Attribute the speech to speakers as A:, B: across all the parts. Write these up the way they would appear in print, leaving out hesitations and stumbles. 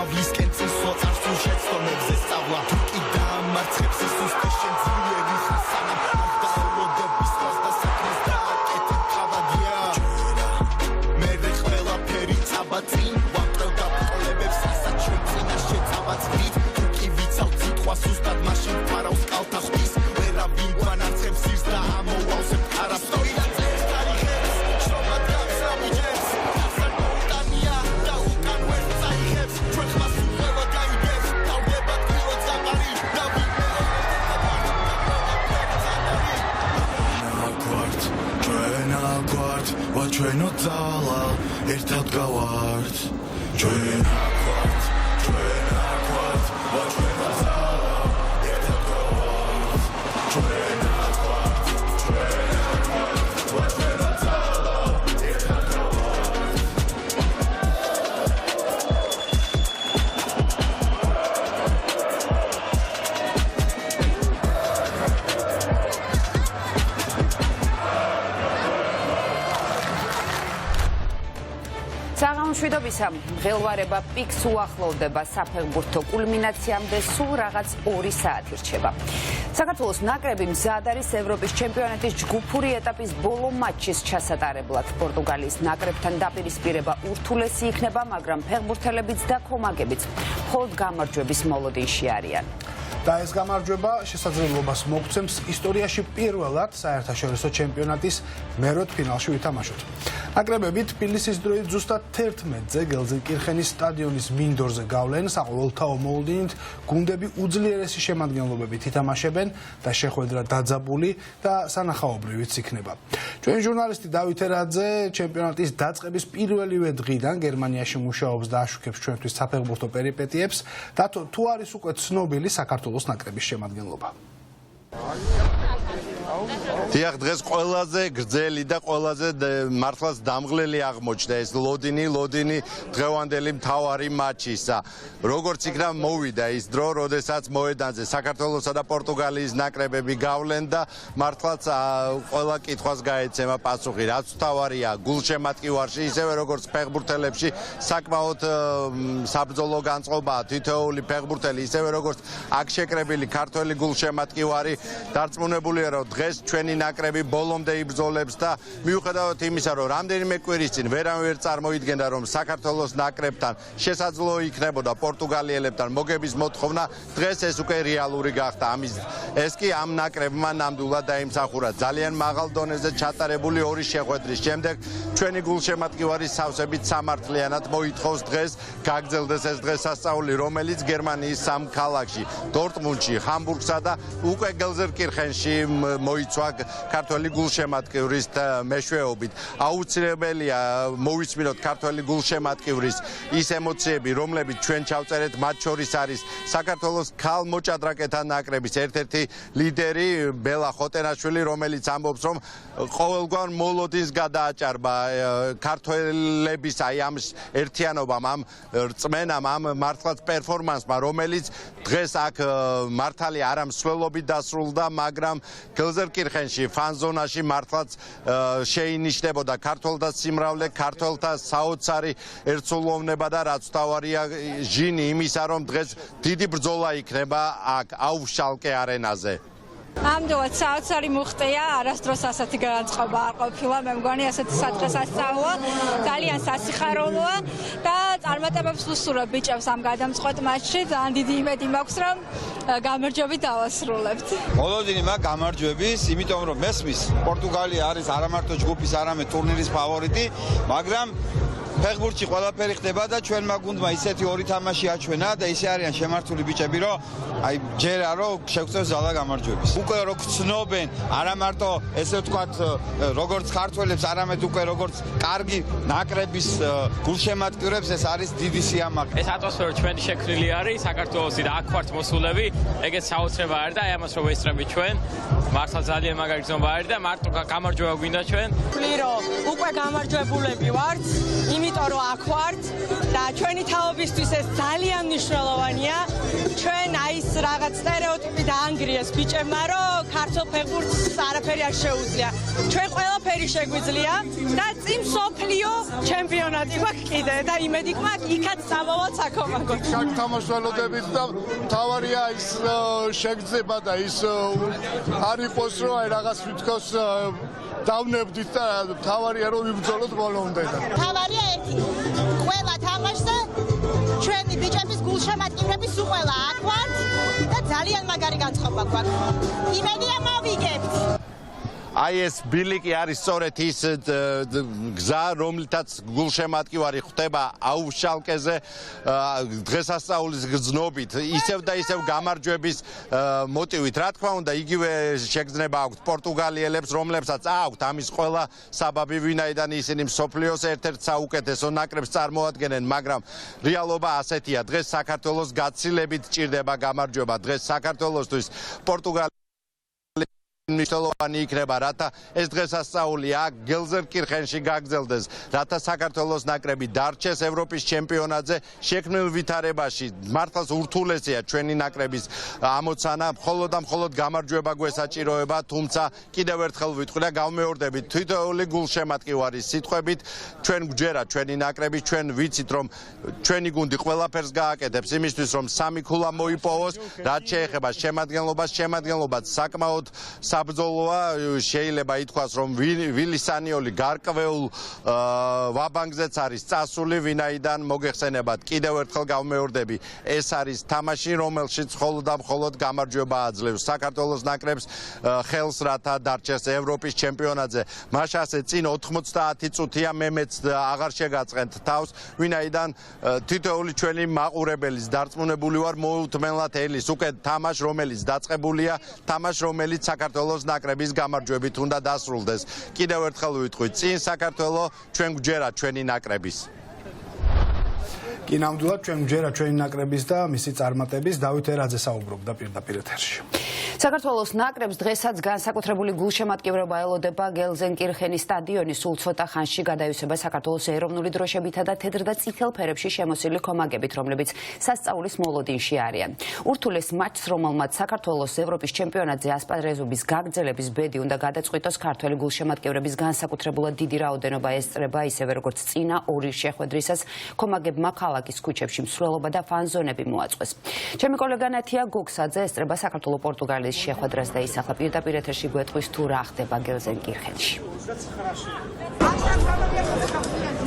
A: გამავლისკენ წესო წარსულ შეცდომებზე სწავლა თუ კი დაამარცხებს ის უსტეშენ ძლიერი ხასანა დაელოდების მას და საქმეს დააკეთებ თავადია მერე ყველაფერი წაბაწინ ვამტრევ დაბყოლებებს რასაც ჩვენ წინა შეწავაცდით თუ კი ვიცავ სიტყვას უსტად მაშინ ფარავს კალთახვის ვერავინ გვანარცხებს ირს და ამოვალს ფარავს ჩვენო ძალა ერთად გავართ ჩვენ აკვართ ჩვენო ძალა ერთად გავართ ჩვენ აკვართ ჩვენო ძალა ერთად
B: მშვიდობისა, მღელვარება პიკს უახლოვდება საფეხბურთო კულმინაციამდე სულ რაღაც 2 საათი რჩება. საქართველოს ნაკრები მზად არის ევროპის ჩემპიონატის ჯგუფური ეტაპის ბოლო მატჩის ჩასატარებლად. პორტუგალიის ნაკრებთან დაპირისპირება ურთულესი იქნება, მაგრამ ფეხბურთელებიც და კომაგებიც მხოლოდ გამარჯვების მოლოდინში არიან.
C: და ეს გამარჯვება შესაძლებლობას მოგცემს ისტორიაში პირველად საერთაშორისო ჩემპიონატის მეროთფინალში ვითამაშოთ. ნაკრებები თბილისის დროით ზუსტად 11-ზე გელზენკირხენის სტადიონის მინდორზე გავლენ, საყოველთაო მოლოდინით გუნდები უძლიერესი შემადგენლობებით ითამაშებენ და შეხვედრა დაძაბული და სანახაობრივიც იქნება. ჩვენი ჟურნალისტი დავით ერაძე ჩემპიონატის დაწყების პირველივე დღიდან გერმანიაში მუშაობს და აშუქებს ჩვენთვის საფეხბურთო პერიპეტიებს და თუ არის უკვე ცნობილი საქართველოს ნაკრების შემადგენლობა.
D: დიახ, დღეს ყველაზე გრძელი და ყველაზე მართლაც დამღლელი აღმოჩნდა ეს ლოდინი დღევანდელი მთავარი მატჩისა. როგორც იქნა მოვიდა ის დრო, როდესაც მოედანზე საქართველოსა და პორტუგალიის ნაკრებები გავლენ და მართლაც ყველა კითხვას გაეცემა პასუხი. რაც მთავარია გულშემატკივარში, ისევე როგორც ფეხბურთელებში საკმაოდ საბრძოლო განწყობაა თითოეული ფეხბურთელი, ისევე როგორც აქ შეკრებილი ქართველი გულშემატკივარი დარწმუნებულია, რომ დღეს ჩვენი ნაკრები ბოლომდე იბრძოლებს და მიუხედავად იმისა, რომ რამდენიმე კვირის წინ ვერავინ ვერ წარმოიდგენდა, რომ საქართველოს ნაკრებთან შესაძლო იქნებოდა პორტუგალიელებთან მოგების მოთხოვნა, დღეს ეს უკვე რეალური გახდა. ეს კი ამ ნაკრებმა ნამდვილად დაიმსახურა. ძალიან მაღალ დონეზე ჩატარებული 2 შეხვედრის შემდეგ ჩვენი გულშემატკივარი სავსებით სამართლიანად მოითხოვს დღეს გაგრძელდეს ეს დღესასწაული, რომელიც გერმანიის 3 ქალაქში, დორტმუნდში, ჰამბურგსა და უკვე გელზენკირხენში მოიცვა ქართველი გულშემატკივრის მეშვეობით. აუცილებელია მოვისმინოთ ქართველი გულშემატკივრის ის ემოციები, რომლებიც ჩვენ ჩავწერეთ, მათ შორის არის საქართველოს ქალმოჭადრაკეთა ნაკრების ერთ-ერთი ლიდერი ბელა ხოტენაშვილი, რომელიც ამბობს, რომ ყოველგვარ მოლოდინს გადააჭარბა ქართველების ამ ერთიანობამ, ამ რწმენამ, ამ მართლაც პერფორმანსმა, რომელიც დღეს აქ მართალია არა მსვლელობით დასრულდა, მაგრამ გელზენკირხენში ფანზონაში მართლაც შეინიშნებოდა ქართველთა სიმრავლე, ქართველთა საოცარი ერთსულოვნება და რაც მთავარია ჟინი იმისა, რომ დღეს დიდი ბრძოლა იქნება აქ აუშალკე არენაზე.
E: ამდენად საოცარი მუხტია, არასდროს ასეთი განწყობა არ ყოფილა, მე მგონი ასეთი სადღესასწაულო, ძალიან სასიხარულოა და წარმატებებს ვუსურვებ ბიჭებს ამ გადამწყვეტ მატჩში, ძალიან დიდი იმედი მაქვს, რომ გამარჯვებით დავასრულებთ.
F: მოლოდინი მაგ გამარჯვების, იმიტომ რომ მესმის პორტუგალია არის არა მარტო ჯგუფის, არამედ ტურნირის ფავორიტი, მაგრამ ფეხბურთში ყველაფერი ხდება და ჩვენმა გუნდმა ისეთი 2 თამაში აჩვენა და ისე არიან შემართული ბიჭები, რომ აი ჯერა რომ შეგვწევს ზალა გამარჯვების. უკვე რო გცნობენ, არა მარტო ესე ვთქვათ, როგორც ქართველებს, არამედ უკვე როგორც კარგი ნაკრების გულშემატკივრებს, ეს არის დიდი სიამაყე.
G: ეს ატმოსფერო ჩვენი შექმნილი არის, საქართველოსი და აქ ვართ მოსულები, ეგეც საოცრება არის და აი ამას რო ვესწრებით ჩვენ, მართლა ძალიან მაგარი გზნობა არის და მარტო გამარჯვება გვინდა ჩვენ.
E: ვთვლი რომ უკვე გამარჯვებულები ვართ, იმის
H: იმიტომ რომ აქ ვართ და ჩვენი თაობისთვის ეს ძალიან მნიშვნელოვანია. ჩვენ აი ეს რაღაც სტერეოტიპი დაანგრიეს ბიჭებმა, რომ ქართულ ფეხბურთს არაფერი არ შეუძლია. ჩვენ ყველაფერი შეგვიძლია და წინ მსოფლიო ჩემპიონატი გვაქვს კიდე და იმედი გვაქვს იქაც წამოვალთ საქომაგოდ.
I: თამაშ ველოდებით და თავარია ის შეგრძნება და ის არ იყოს რომ აი რაღაც ვითქოს დავნებდით და თავარია რომ ვიბრძოლოთ ბოლომდე.
J: თავარია ერთი. ყველა თამაშზე ჩვენი ბიჭების გულშემატკივრების უყველა აქ ვართ და ძალიან მაგარი განწყობა გვაქვს. იმედია მოვიგებთ.
D: აი ეს ბილიკი არის სწორედ ის გზა, რომლითაც გულშემატკივარი ხვდება აუშალკეზე დღესასწაულის გრძნობით, ისევ და ისევ გამარჯვების მოტივით. რა თქმა უნდა, იგივე შეგრძნება აქვთ პორტუგალიელებს, რომლებსაც აქვთ ამის ყველა საბაბი, ვინაიდან ისინი მსოფლიოს ერთ-ერთ საუკეთესო ნაკრებს წარმოადგენენ, მაგრამ რეალობა ასეთია. დღეს საქართველოს გაცილებით ჭირდება გამარჯვება. დღეს საქართველოსთვის პორტუგალია მნიშვნელოვანი იქნება, რათა ეს დღესასწაული აქ გელზენკირხენში გაგრძელდეს, რათა საქართველოს ნაკრები დარჩეს ევროპის ჩემპიონატზე შექმნილ ვითარებაში. მართლაც ურთულესია ჩვენი ნაკრების ამოცანა, მხოლოდ და მხოლოდ გამარჯვება გვესაჭიროება, თუმცა კიდევ ერთხელ ვიტყვი და გავმეორდებით, თითოეული გულშემატკივარის სიტყვებით ჩვენ გვჯერა ჩვენი ნაკრები, ჩვენ ვიცით რომ ჩვენი გუნდი ყველაფერს გააკეთებს იმისთვის რომ სამი ქულა მოიპოვოს, რაც შეეხება შემადგენლობას საკმაოდ საბრძოლოა, შეიძლება ითქვას რომ ვილი სანიოლი გარკვეულ ვაბანგზეც არის წასული, ვინაიდან მოგეხსენებათ კიდევ ერთხელ გავმეორდები, ეს არის თამაში, რომელშიც მხოლოდ და მხოლოდ გამარჯვება აძლევს საქართველოს ნაკრებს ხელს, რათა დარჩეს ევროპის ჩემპიონატზე. მაშასე წინ 90 წუთია მემეც აღარ შეგაწყენთ თავს, ვინაიდან თითოეული ჩვენი მაყურებელის დარწმუნებული ვარ მოუთმენლად ელის უკვე თამაშ, რომელიც დაწყებულია, თამაშ, რომელიც საქართველოს ნაკრების გამარჯვებით უნდა დასრულდეს. კიდევ ერთხელ ვიტყვი, წინ საქართველო, ჩვენ გვჯერა ჩვენი ნაკრების.
C: კი, ნამდვილად ჩვენ გვჯერა ჩვენი ნაკრების და მისი წარმატების. დავით ერაძე საუბრობდა პირდაპირ ეთერში.
B: საქართველოს ნაკრებს დღესაც განსაკუთრებული გულშემატკივრება ელოდება გელზენკირხენის სტადიონი სულ ცოტა ხანში გადაივსება საქართველოს ეროვნული დროშებითა და თეთრ და წითელ ფერებში შემოსილი კომაგებით, რომლებიც სასწაულის მოლოდინში არიან. ურთულეს მატჩს, რომელმაც საქართველოს ევროპის ჩემპიონატზე ასპარეზობის გაგრძელების ბედი უნდა გადაწყვიტოს, ქართველი გულშემატკივრების განსაკუთრებულად დიდი რაოდენობა ესწრება, ისევე როგორც წინა ორი შეხვედრისას კომაგებმა ქალაქის ქუჩებში მსვლელობა და ფანზონები მოაწყვეს. ჩემი კოლეგა ნათია გოგსაძე ესწრება საქართველო-პორტუგალიის შეხვედრას და ისახა პირდაპირ ეთერში გვეტყვის თუ რა ხდება გელზენკირხენში.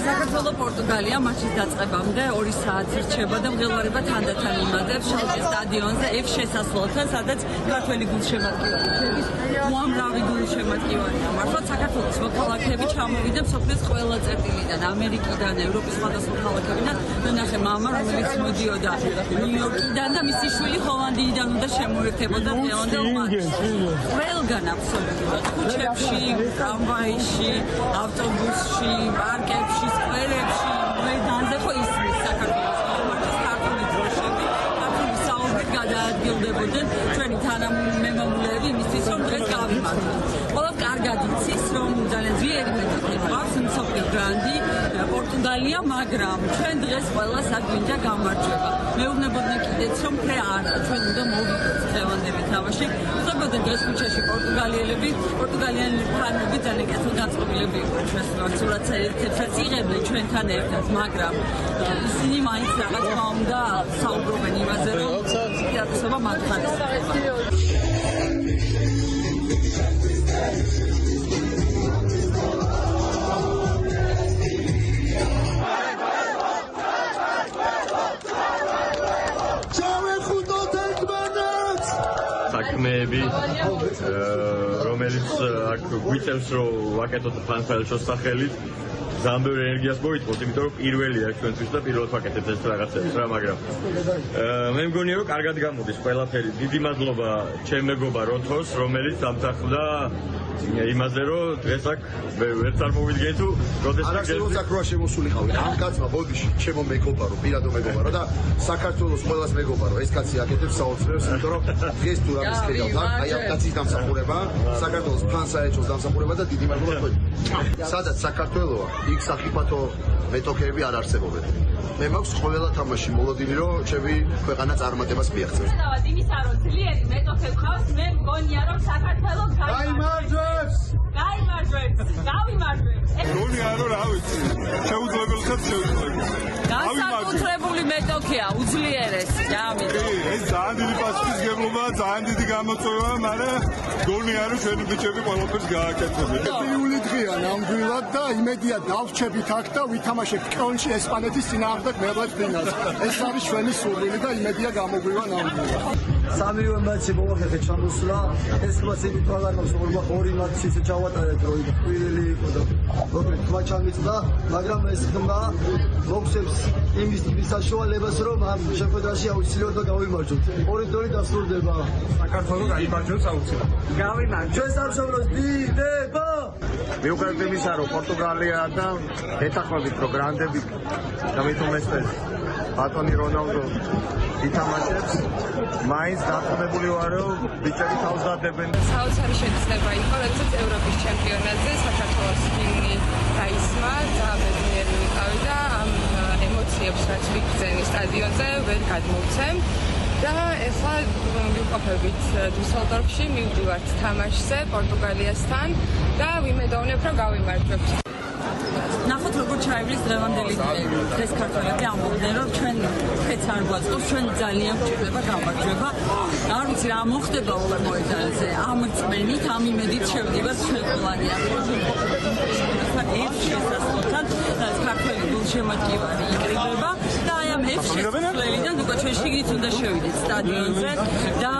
K: საქართველო-პორტუგალია მატჩის დაწყებამდე 2 საათი რჩება და მღელვარება თანდათან იმატებს შალკეს სტადიონზე F შესასვლელთან, სადაც ქართველი გულშემატკივრების უამრავი გულშემატკივარია. მართლაც საქართველოს მოქალაქეები ჩამოვიდა მსოფლიოს ყველა წერტილიდან, ამერიკიდან, ევროპის სხვადასხვა ქალაქებიდან. ნახე მამა, რომელიც მოდიოდა ნიუ-იორკიდან და მისი შვილი ჰოლანდიიდან უნდა შემოერთებოდა დღევანდელ მატჩში. ყველგან აბსოლუტურად ქუჩებში, ტრამვაიში, ავტობუსში, პარკებში, სკვერებში, მოედანზე ხო ისმის საქართველოს მატჩის ქართული დროშები, ქართული საუბრით გადაადგილდებოდნენ ჩვენი თანამემამულეები იმისთვის, რომ დღეს გავიმართოთ. ყველას კარგად იცის, რომ ძალიან ძლიერი მეტოქი გვაქვს, მსოფლიო ბრანდი პორტუგალია, მაგრამ ჩვენ დღეს ყველას აგვინდა გამარჯვება. მეუბნებოდნენ კიდეც, რომ ფე არა, ჩვენ უნდა მოვიგოთ დღევანდელი თამაში. უბრალოდ დღეს ქუჩაში პორტუგალიელები ფანები ძალიან კეთილ განწყობილები იყვნენ ჩვენს სურათს იღებდნენ ჩვენთან ერთად, მაგრამ ისინი მაინც რაღაც თქმა უნდა საუბრობენ იმაზე, რომ პირატესობა მათ ხარისხდება.
L: საქმეები, რომელიც აქ გვიწევს, რომ ვაკეთოთ ფანფელშოს სახელით, ძალიან ბევრი ენერგიას მოითხოვს, იმიტომ რომ პირველია ჩვენთვის და პირველად ვაკეთებთ ეს რაღაცებს რა, მაგრამ მე მგონია, რომ კარგად გამოდის ყველაფერი. დიდი მადლობა ჩემ მეგობარ როთოს, რომელიც დამთახდა იმაზე, რომ დღეს აქ ვერ წარმოვიდგენ თუ როდესაც
M: აქ როა შემოსულიყავი. ამ კაცმა ბოდიში ჩემო მეგობარო, პირადო მეგობარო და საქართველოს ყველას მეგობარო, ეს კაცი აკეთებს საოცრებს, იმიტომ რომ დღეს თუ რამის ხედავთ, აი ამ კაცის დამსახურება, საქართველოს ფანსაეჭოს დამსახურება და დიდი მადლობა თქვენ. სადაც საქართველოა, იქ საფეხბურთო მეტოქეები არ არსებობენ. მე მაქვს ყველა თამაში მოლოდინი, რომ ჩემი ქვეყანა წარმატებას მიაღწევს.
K: დავად იმისა, რომ ძლიერი მეტოქე გვყავს, მე მგონია, რომ საქართველოს
I: გაიმარჯვებს!
K: გავიმარჯვებს!
I: გონია, რომ რა ვიცი, შეუძლებელსაც შეუძლებელი.
K: განსაკუთრებული მეტოქეა, უძლიერესი, ამიტომ.
I: ეს ძალიან დიდი პასუხისმგებლობაა, ძალიან დიდი გამოწვევაა, მაგრამ გონია, რომ ჩვენი ბიჭები ყველაფერს გააკეთებენ. პირველი დღეა ნამდვილად და იმედია დავრჩებით აქ და ვითამაშებთ კოლონში ესპანეთის წინააღმდეგ მერვე ფინალს. ეს არის ჩვენი სურვილი და იმედია გამოგვივა ნამდვილად.
N: სამივე მატჩი მოვახერხეთ ჩამოსვლა. ეს მატჩი თვალარავს ორი მატჩი ჩავატარეთ როი პირველი იყო და როგორ თქვა ჩამიწდა, მაგრამ ეს ხმა მოგვცემს იმის საშუალებას, რომ ამ შეხვედრაში აუცილებლად გავიმარჯვოთ. 2-2 დასრულდება.
I: საქართველოს გაიმარჯვებს აუცილებლად.
N: გავიმარჯვეთ. ჩვენ სამშობლოს დიდება.
O: მიუხედავად იმისა, რომ პორტუგალია და ეთანხმებით რომ გრანდები და მithumetes ბატონი რონალდო ითამაშებს, მაინც დარწმუნებული ვარ, რომ ბიჭები თავს დადებენ.
K: საოცარი შეგრძნება იყო, როდესაც ევროპის ჩემპიონატზე საქართველოს ჰიმნი დაისმა და ბედნიერი ვიყავი და ამ ემოციებს რაც ვიგრძენი სტადიონზე ვერ გადმოვცემ და ეხლა ვიმყოფებით დუსელდორფში, მივდივართ თამაშზე პორტუგალიასთან და ვიმედოვნებ, რომ გავიმარჯვებთ. ნახოთ როგორ ჩაივლის დღევანდელი დღეს ქართველები ამბობდნენ, რომ ჩვენ ხეთს არ გვაწყობს, ჩვენ ძალიან გვჭირდება გამარჯვება. არ ვიცი რა მოხდება უღარ მოედანზე. ამ რწმენით, ამ იმედით შევდივართ ჩვენ ყველანი აქ. ერთ შესასვლელთან ქართველი გულშემატკივარი იკრიბება და აი ამ ერთ შესასვლელიდან უკვე ჩვენ შიგნით უნდა შევიდეთ სტადიონზე და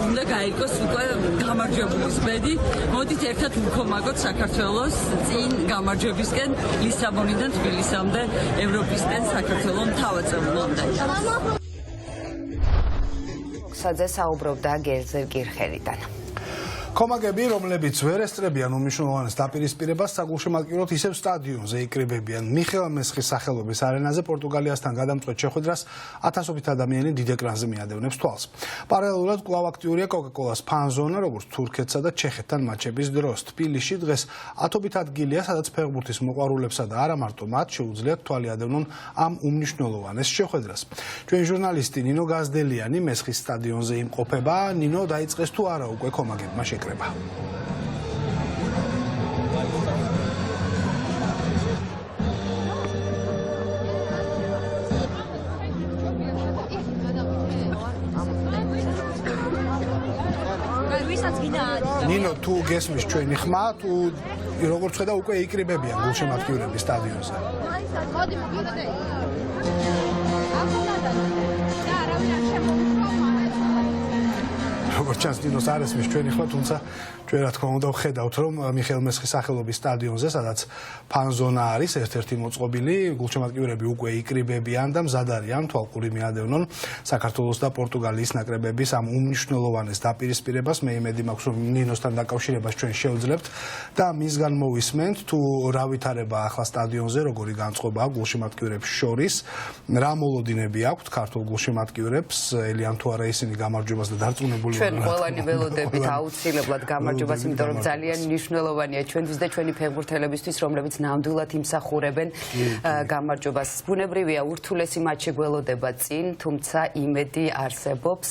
K: უნდა გაიგოს უკვე გამარჯვებულის ბედი. მოდით ერთად ვქომაგოთ საქართველოს წინ გამარჯვებისკენ ლისაბონიდან თბილისამდე, ევროპისკენ საქართველოს მთავაწევლამდე.
B: სადზე საუბრობდა გელზერ კირხელიდან.
C: კომაგები, რომლებიც ვერ ესწრებიან უმნიშვნელოვანეს დაპირისპირებას, საგულშემატკივროდ ისევ სტადიონზე იკრიბებიან. მიხეილ მესხის სახელობის არენაზე პორტუგალიასთან გადამწყვეტ შეხვედრას ათასობით ადამიანი დიდ ეკრანზე მიადევნებს თვალს. პარალელურად კვლავ აქტიურია კოკა-კოლას ფან-ზონა, როგორც თურქეთსა და ჩეხეთთან მატჩების დროს. თბილისში დღეს ათობით ადგილია, სადაც ფეხბურთის მოყვარულებსა და არა მარტო მათ შეუძლიათ თვალი ადევნონ ამ უმნიშვნელოვანეს შეხვედრას. ჩვენი ჟურნალისტი ნინო გაზდელიანი მესხის სტადიონზე იმყოფება. ნინო, დაიწყეს თუ არა უკვე კომაგებმა შეკრება? ნინო, თუ გესმის ჩვენი ხმა, თუ როგორც ხედავ უკვე იკრიბებიან გულშემატკივრები სტადიონზე. როგორც ჩანს, ნინოს არ ესმის ჩვენი ხმა, თუმცა ჩვენ რა თქმა უნდა ვხედავთ, რომ მიხეილ მესხის სახელობის სტადიონზე, სადაც ფან-ზონა არის, ერთ-ერთი მოწყობილი, გულშემატკივრები უკვე იკრიბებიან და მზად არიან თვალყური მიადევნონ საქართველოს და პორტუგალიის ნაკრებების ამ უმნიშვნელოვანეს დაპირისპირებას. მე იმედი მაქვს, რომ ნინოსთან დაკავშირებას ჩვენ შევძლებთ და მისგან მოვისმენთ, თუ რა ვითარება ახლა სტადიონზე, როგორი განწყობაა გულშემატკივრებს შორის, რა მოლოდინები აქვთ ქართულ გულშემატკივრებს, ელიან თუ არა ისინი გამარჯვებას და დარწმუნებული
B: ჩვენ ყველანი ველოდებით აუცილებლად გამარჯვებას, იმიტომ რომ ძალიან მნიშვნელოვანია ჩვენთვის და ჩვენი ფეხბურთელებისთვის, რომლებიც ნამდვილად იმსახურებენ გამარჯვებას. ბუნებრივია, ურთულესი მატჩი გველოდება წინ, თუმცა იმედი არსებობს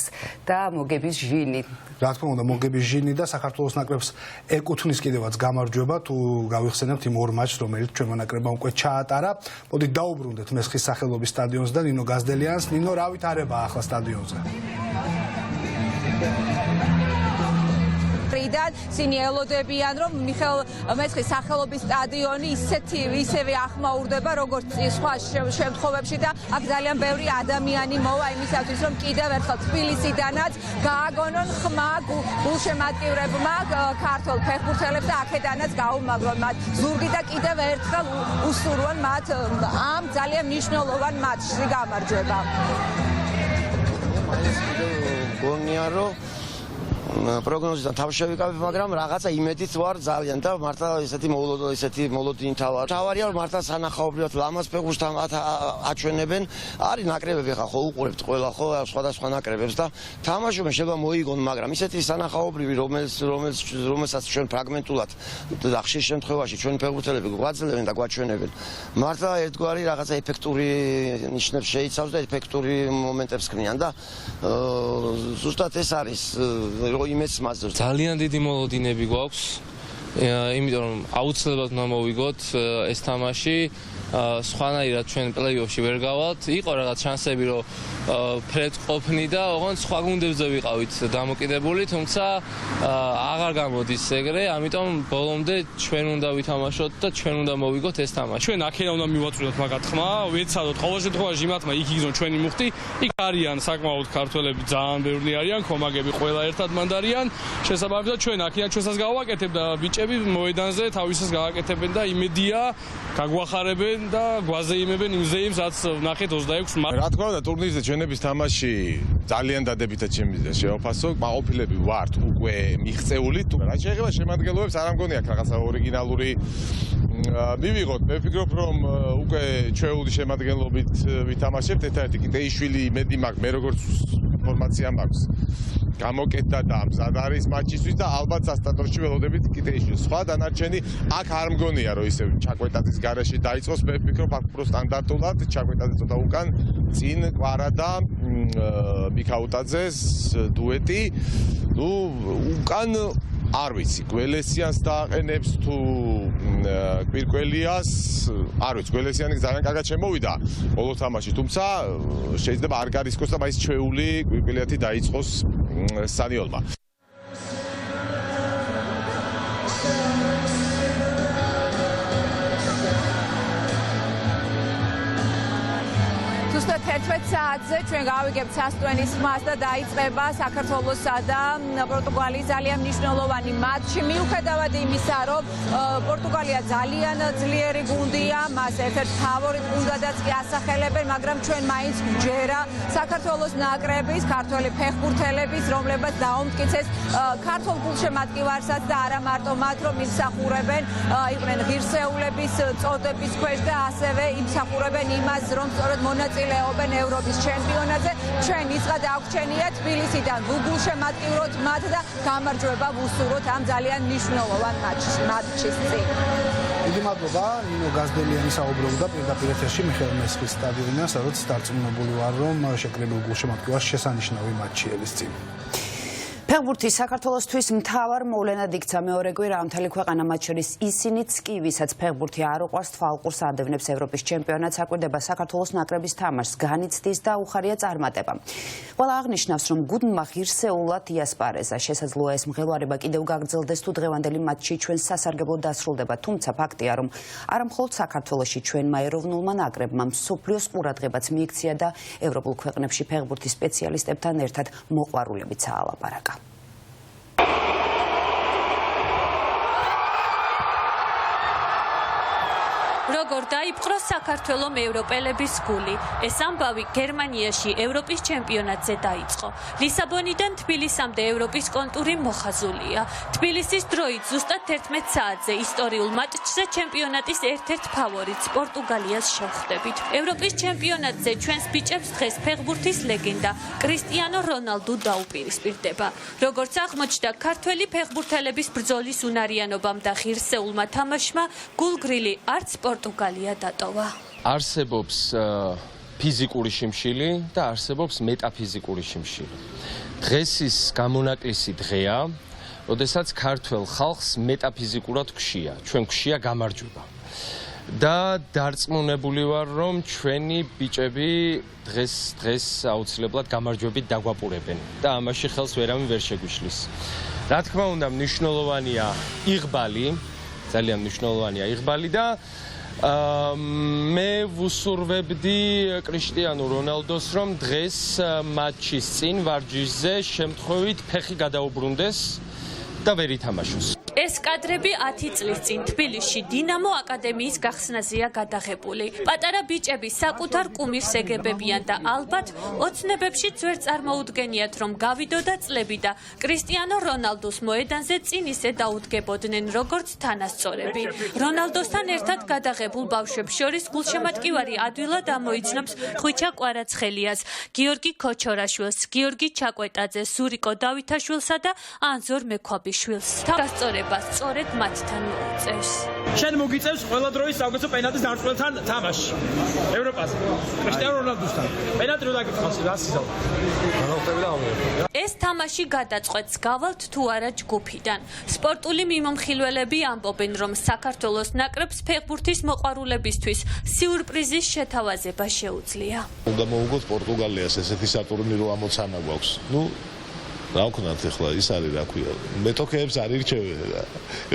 B: და მოგების ჟინი.
C: რა თქმა უნდა, მოგების ჟინი და საქართველოს ნაკრებს ეკუთვნის კიდევაც გამარჯვება, თუ გავიხსენებთ იმ ორ მატჩს, რომელიც ჩვენმა ნაკრებმა უკვე ჩაატარა. მოდით დაუბრუნდეთ მესხის სახელობის სტადიონზე და ნინო გაზდელიანს. ნინო, რა ვითარებაა ახლა სტადიონზე?
E: ისინი ელოდებიან, რომ მიხეილ მესხის სახელობის სტადიონი ისევე ახმაურდება, როგორც სხვა შემთხვევებში და აქ ძალიან ბევრი ადამიანი მოვა იმისათვის, რომ კიდევ ერთხელ თბილისიდანაც გააგონონ ხმა გულშემატკივრებმა ქართულ ფეხბურთელებს და აქედანაც გაუმაგრონ მათ ზურგი და კიდევ ერთხელ უსურვონ მათ ამ ძალიან მნიშვნელოვან მატჩში გამარჯვება.
O: გონია, რომ
P: პროგნოზიდან თავშევიკავებ, მაგრამ რაღაცა იმედით ვარ ძალიან და მართლა ესეთი მოლოდინი თავარია, რომ მართლა სანახაობრივად ლამაზ ფეხბურთს აჩვენებენ. არის ნაკრებები ხა ხო უყურებთ ყველა ხო სხვადასხვა ნაკრებებს და თამაშობენ შეიძლება მოიგონ, მაგრამ ისეთი სანახაობრივი რომელსაც ჩვენ ფრაგმენტულად და ხშირ შემთხვევაში ჩვენ ფეხბურთელები გვაძლევენ და გვაჩვენებენ. მართლა ერთგვარი რაღაცა ეფექტური ნიშნებს შეიცავს და ეფექტური მომენტებს ქმნიან და ზუსტად ეს არის რომ იმედს მაძლევს.
Q: ძალიან დიდი მოლოდინები გვაქვს, იმიტომ რომ აუცილებლად უნდა მოვიგოთ ეს თამაში. სხვანაირად ჩვენ პლეი-ოფში ვერ გავალთ. იყო რაღაც შანსები, რომ ფრედ ყოფნი და ოღონდ სხვა გუნდებზე ვიყავით დამოკიდებული, თუმცა აღარ გამოდის ეგრე, ამიტომ ბოლომდე ჩვენ უნდა ვითამაშოთ და ჩვენ უნდა მოვიგოთ ეს თამაში.
R: ჩვენ აქედან უნდა მივაწვდოთ მაგათ ხმა, ვეცადოთ ყოველ შემთხვევაში იმათმა იქ იგზნონ ჩვენი მუხტი. იქ არიან საკმაოდ ქართველები, ძალიან ბევრი არიან, ხომაგები ყველა ერთად მანდარიან. შესაბამისად ჩვენ აქედან ჩვენსაც გავაკეთებ და ბიჭები მოედანზე თავისას გააკეთებენ და იმედია გაგვახარებენ და გვაზეიმებენ იმ ზეიმს, რაც ნახეთ 26 მარტს.
S: რა თქმა უნდა, ტურნირზე ჩვენების თამაში ძალიან დადებითად შევაფასო. მაყოფილები ვართ უკვე მიღწეული. რა შეიძლება შემადგენლობებს არ ამგონი აქ რაღაცა ორიგინალური მივიღოთ. მე ვფიქრობ, რომ უკვე ჩვეული შემადგენლობით ვითამაშებთ. ერთადერთი კიტეიშვილი იმედი მაქვს, მე როგორც ინფორმაცია მაქვს. გამოკეთდა და მზად არის მატჩისთვის და ალბათ სასტატოში ველოდებით კიტეიშვილს. სხვა დანარჩენი აქ არ მგონია, რომ ისე ჩაკვეტაძის გარეშე დაიწყოს. მე ვფიქრობ, აქ უფრო სტანდარტულად ჩაკვეტაძე ცოტა უკან, წინ კვარა და მიქაუტაძეს დუეტი. ნუ უკან არ ვიცი, გველესიანს დააყენებს თუ კვირკველიას, არ ვიცი, გველესიანი ძალიან კარგად შემოვიდა ბოლო თამაში, თუმცა შეიძლება არ გარისკოს და მაინც ჩვეული კვირკველიათი დაიწყოს სანიოლმა.
T: ზუსტად 11 საათზე ჩვენ გავიგებთ სასტვენის ხმას და დაიწყება საქართველოსა და პორტუგალიის ძალიან მნიშვნელოვანი მატჩი. მიუხედავად იმისა, რომ პორტუგალია ძალიან ძლიერი გუნდია, მას ერთ-ერთ ფავორიტ გუნდადაც კი ასახელებენ, მაგრამ ჩვენ მაინც გვჯერა საქართველოს ნაკრების, ქართველი ფეხბურთელების, რომლებაც დაუმტკიცეს ქართულ გულშემატკივარსაც და არა მარტო მათ, რომ იმსახურებენ, იყვნენ ღირსეულების წოდების ქვეშ და ასევე იმსახურებენ იმას, რომ სწორედ მონაწილეობენ ევროპის ჩემპიონატზე. ჩვენ იცღა დაგვჩენია თბილისიდან გულშემატკივროთ მათ და გამარჯვება ვუსურვოთ ამ ძალიან მნიშვნელოვან მატჩის წინ.
C: დიდი მადლობა ნინო გაზდელიანი საუბრობდა პირდაპირ ეთერში მიხეილ მესხის სტადიონიდან, სადაც დარწმუნებული ვარ, რომ შეკრებილ გულშემატკივარს შესანიშნავი მატჩი ელის წინ.
B: ფეხბურთის საქართველოსთვის მთავარ მოვლენად იქცა მეორეგვი რა მთელი ქვეყანა მათ შორის ისინიც კი, ვისაც ფეხბურთი არ უყვარს, თვალყურს ადევნებს ევროპის ჩემპიონატს, აკვირდება საქართველოს ნაკრების თამაშს, განიცდის და უხარია წარმატება. ყველა აღნიშნავს, რომ გუნდმა ღირსეულად იასპარეზა. შესაძლოა ეს მღელვარება კიდევ გაგრძელდეს თუ დღევანდელი მატჩი ჩვენ სასარგებლოდ დასრულდება, თუმცა ფაქტია, რომ არა მხოლოდ საქართველოში ჩვენმა ეროვნულმა ნაკრებმა მსოფლიოს ყურადღებაც მიიქცია და ევროპულ ქვეყნებში ფეხბურთის სპეციალისტებთან ერთად მოყვარულებიც აალაპარაკა.
U: როგორ დაიპყრო საქართველოს ევროპელების გული. ეს ამბავი გერმანიაში ევროპის ჩემპიონატზე დაიწყო. ლისაბონიდან თბილისამდე ევროპის კონტური მოხაზულია. თბილისის დროით ზუსტად 11 საათზე ისტორიულ მატჩზე ჩემპიონატის ერთ-ერთ ფავორიტს პორტუგალიას შევხვდებით. ევროპის ჩემპიონატზე ჩვენს ბიჭებს დღეს ფეხბურთის ლეგენდა კრისტიანო რონალდუ დაუპირისპირდება. როგორც აღმოჩნდა, ქართველი ფეხბურთელების ბრძოლის უნარიანობამ და ღირსეულმა თამაშმა გულგრილი არც პორტუგალია დატოვა.
Q: არსებობს ფიზიკური შიმშილი და არსებობს მეტაფიზიკური შიმშილი. დღეს ის გამონაკლისი დღეა, როდესაც ქართველ ხალხს მეტაფიზიკურად გვშია, ჩვენ გვშია გამარჯვება. და დარწმუნებული ვარ, რომ ჩვენი ბიჭები დღეს აუცილებლად გამარჯვებით დაგვაპურებენ და ამაში ხელს ვერავინ ვერ შეგვიშლის. რა თქმა უნდა, მნიშვნელოვანია იღბალი, ძალიან მნიშვნელოვანია იღბალი და მე ვუსურვებდი კრისტიანო რონალდოს, რომ დღეს მატჩის წინ ვარჯიშზე შემთხვევით ფეხი გადაუბრუნდეს და ვერ ითამაშოს.
U: ეს კადრები 10 წლის წინ თბილისში დინამო აკადემიის გახსნაზეა გადაღებული. პატარა ბიჭები საკუთარ კუმირს ეგებებიან და ალბათ ოცნებებშიც ვერ წარმოუდგენიათ, რომ გავიდოდა წლები და კრისტიანო რონალდოს მოედანზე წინ ისე დაუდგებოდნენ, როგორც თანასწორები. რონალდოსთან ერთად გადაღებულ ბავშვებს შორის გულშემატკივარი ადვილად ამოიცნობს ხვიჩა კვარაცხელიას, გიორგი ქოჩორაშვილს, გიორგი ჩაკვეტაძეს, ზურიკო დავითაშვილსა და ანზორ მექვაბიშვილს. დასწორება სწორედ მათთან მოუწევს.
A: შენ მოგიწევს ყველა დროის საუკეთესო პენალტის დამსწრელთან თამაში ევროპაზე. კრისტიანო რონალდოსთან. პენალტი რო დაგიწყავს, რა სიზავ.
U: ეს თამაში გადაწყვეტს გავალთ თუ არა ჯგუფიდან. სპორტული მიმომხილველები ამბობენ, რომ საქართველოს ნაკრებს ფეხბურთის მოყვარულებისთვის სიურპრიზის შეთავაზება შეუძლია.
V: უნდა მოუგოთ პორტუგალიას ესეთი სატურნირო ამოცანა გვაქვს. რა ვქნათ ახლა ის არის რა ქვია მეტოქეებს არ ირჩევენ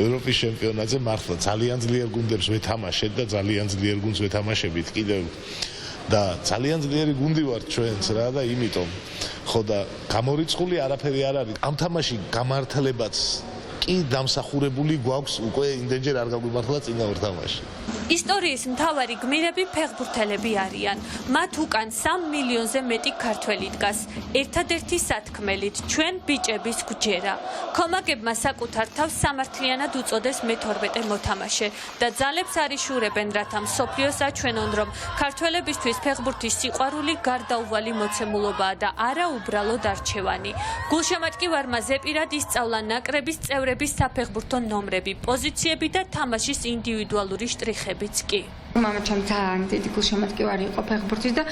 V: ევროპის ჩემპიონატზე მართლა ძალიან ძლიერ გუნდებს ვეთამაშეთ და ძალიან ძლიერ გუნდს ვეთამაშებით კიდევ და ძალიან ძლიერი გუნდი ვართ ჩვენც რა და იმიტომ ხო და გამორიცხული არაფერი არ არის ამ თამაში გამართლებაც კი დამსახურებული გვაქვს უკვე იმდენჯერ არ გაგვიმართლა წინა ორ თამაში
U: ისტორიის მთავარი გმირები ფეხბურთელები არიან. მათ უკან 3 მილიონზე მეტი ქართველი დგას. ერთადერთი სათქმელით ჩვენ ბიჭების გვჯერა. ქომაგებმა საკუთარ თავს სამართლიანად უწოდეს მე-12 მოთამაშე და ძალებს არიშურებენ, რათა მსოფლიოს აჩვენონ, რომ ქართველებისთვის ფეხბურთის სიყვარული გარდაუვალი მოცემულობაა და არა უბრალოდ არჩევანი. გულშემატკივარმა ზეპირად ისწავლა ნაკრების წევრების საფეხბურთო ნომრები, პოზიციები და თამაშის ინდივიდუალური შტრიხები.
W: მამაჩემ ძალიან დიდი გულშემატკივარი იყო ფეხბურთის და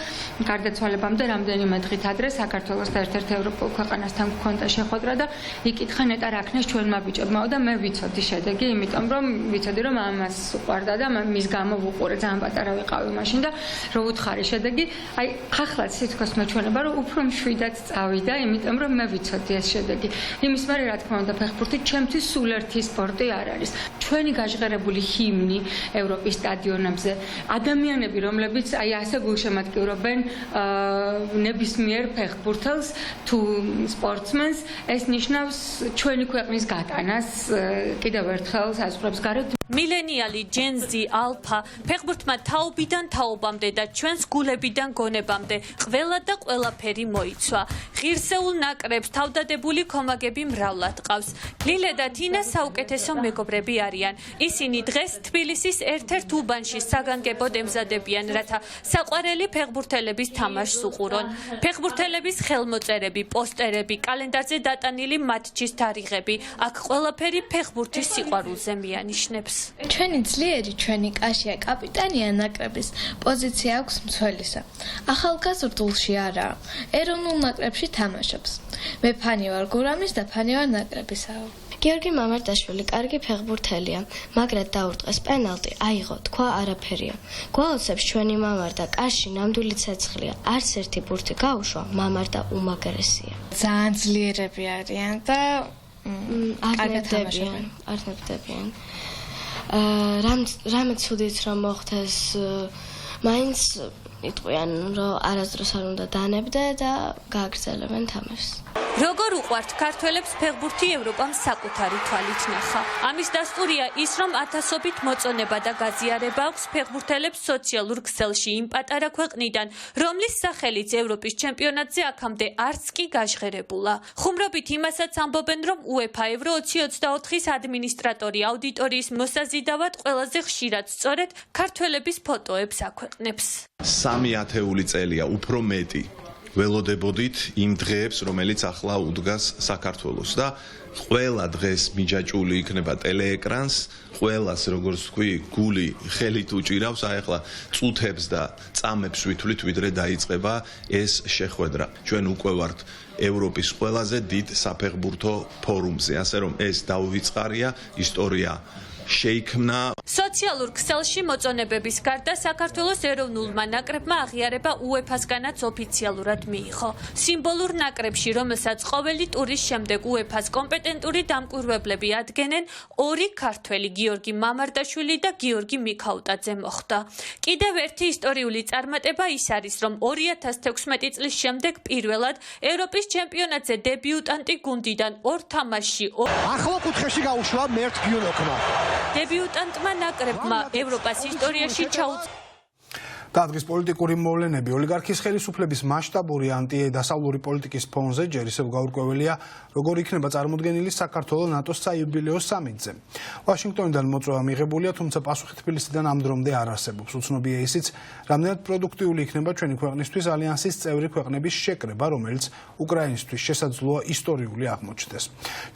W: გარდაცვალებამდე რამდენიმე დღით ადრე საქართველოს და ერთ-ერთ ევროპულ ქვეყანასთან გქონდა შეხვედრა და იკითხა ნეტა რა ქნეს ჩვენმა ბიჭებმაო და მე ვიცოდი შედეგი, იმიტომ რომ ვიცოდი რომ ამას უყვარდა და მის გამო ვუყურე ძალიან პატარა ვიყავი მაშინ და რო უთხარი შედეგი, აი ახლა სითქოს მეჩვენება რომ უფრო მშვიდად წავიდა, იმიტომ რომ მე ვიცოდი ეს შედეგი. იმის მერე რა თქმა უნდა ფეხბურთი ჩემთვის სულ ერთი სპორტი არ არის. ჩვენი გაჟღერებული ჰიმნი ევროპის სტადიონებზე ადამიანები, რომლებიც აი ასე გულშემატკივრობენ ნებისმიერ ფეხბურთელს თუ სპორტსმენს, ეს ნიშნავს ჩვენი ქვეყნის გატანას კიდევ ერთხელ საზღვრებს გარეთ.
U: მილენიალი, ჯენზი, ალფა, ფეხბურთმა თაობიდან თაობამდე და ჩვენს გულებიდან გონებამდე ყველა და ყველაფერი მოიცვა. ღირსეულ ნაკრებს თავდადებული ქომაგები მრავლად ყავს. ლილე და თინა საუკეთესო მეგობრები არიან. ისინი დღეს თბილისის ერთ-ერთ უბანში საგანგებოდ ემზადებიან, რათა საყვარელი ფეხბურთელების თამაშს უყურონ. ფეხბურთელების ხელმოწერები, პოსტერები, კალენდარზე დატანილი მატჩის თარიღები, აქ ყველაფერი ფეხბურთის სიყვარულზე მიანიშნებს.
X: ჩვენი ძლიერი, ჩვენი კაშია კაპიტანია ნაკრების პოზიცია აქვს მცველისა. ახალგაზრდულში არა, ეროვნულ ნაკრებში თამაშობს. მე ფანი ვარ გურამის და ფანი ვარ ნაკრებისაო.
Y: გიორგი მამარდაშვილი კარგი ფეხბურთელია, მაგრამ დაურტყეს პენალტი, აიღო, თქვა არაფერია. გვაოცებს ჩვენი მამარდა კაში ნამდვილი ცეცხლია, არც ერთი ბურთი გაუშვა, მამარდა უმაგრესია.
X: ძალიან ძლიერები არიან და
Y: არ ნებდებიან. რამე ცუდით რომ მოხდეს, მაინც იტყვიან, რომ არასდროს არ უნდა დანებდე და გააგრძელებენ თამაშს.
U: როგორ უყვართ ქართველებს ფეხბურთი ევროპამ საკუთარი თვალით ნახა. ამის დასტურია ის, რომ ათასობით მოწონება და გაზიარება აქვს ფეხბურთელებს სოციალურ ქსელში იმ პატარა ქვეყნიდან, რომლის სახელიც ევროპის ჩემპიონატზე აქამდე არც კი გაჟღერებულა. ხუმრობით იმასაც ამბობენ, რომ UEFA Euro 2024-ის ადმინისტრატორი აუდიტორიის მოსაზიდავად ყველაზე ხშირად სწორედ ქართველების ფოტოებს აქვეყნებს.
Z: 3 ათეული წელია, უფრო მეტი. ველოდებოდით იმ დღეებს, რომელიც ახლა უდგას საქართველოს და ყველა დღეს მიჯაჭული იქნება ტელეეკრანს, ყველას როგორც თქვი, გული ხელით უჭირავს, აი ახლა წუთებს და წამებს ვითვლით, ვიდრე დაიწყება ეს შეხვედრა. ჩვენ უკვე ვართ ევროპის ყველაზე დიდ საფეხბურთო ფორუმზე, ასე რომ ეს დაუვიწყარია, ისტორია შეიქმნა
U: სოციალურ ქსელში მოწონებების გარდა საქართველოს ეროვნულმა ნაკრებმა აღიარება UEFA-სგანაც ოფიციალურად მიიღო. სიმბოლურ ნაკრებში, რომელსაც ყოველი ტურის შემდეგ UEFA-ს კომპეტენტური დამკვირვებლები ადგენენ, ორი ქართველი გიორგი მამარდაშვილი და გიორგი მიქაუტაძე მოხვდა. კიდევ ერთი ისტორიული წარმატება ის არის, რომ 2016 წლის შემდეგ პირველად ევროპის ჩემპიონატზე დებიუტანტი გუნდიდან ორ თამაშში
D: ახლა კუთხეში გაუშვა მერტ ბიუნოკმა.
U: დებიუტანტმა ნაკრებმა ევროპას ისტორიაში ჩაუწყო.
C: Დადგეს პოლიტიკური მოვლენები ოლიგარქის ხელისუფლების მასშტაბური ანტიდასავლური პოლიტიკის ფონზე ჯერ ისევ გაურკვეველია, როგორ იქნება წარმოდგენილი საქართველოს ნატოს საიუბილეო სამიტზე. ვაშინგტონიდან მოწვევა მიღებულია, თუმცა პასუხი თბილისიდან ამ დრომდე არ არსებობს. უცნობია ისიც, რამდენად პროდუქტიული იქნება ჩვენი ქვეყნისთვის ალიანსის წევრი ქვეყნების შეკრება, რომელიც უკრაინისთვის შესაძლოა ისტორიული აღმოჩნდეს.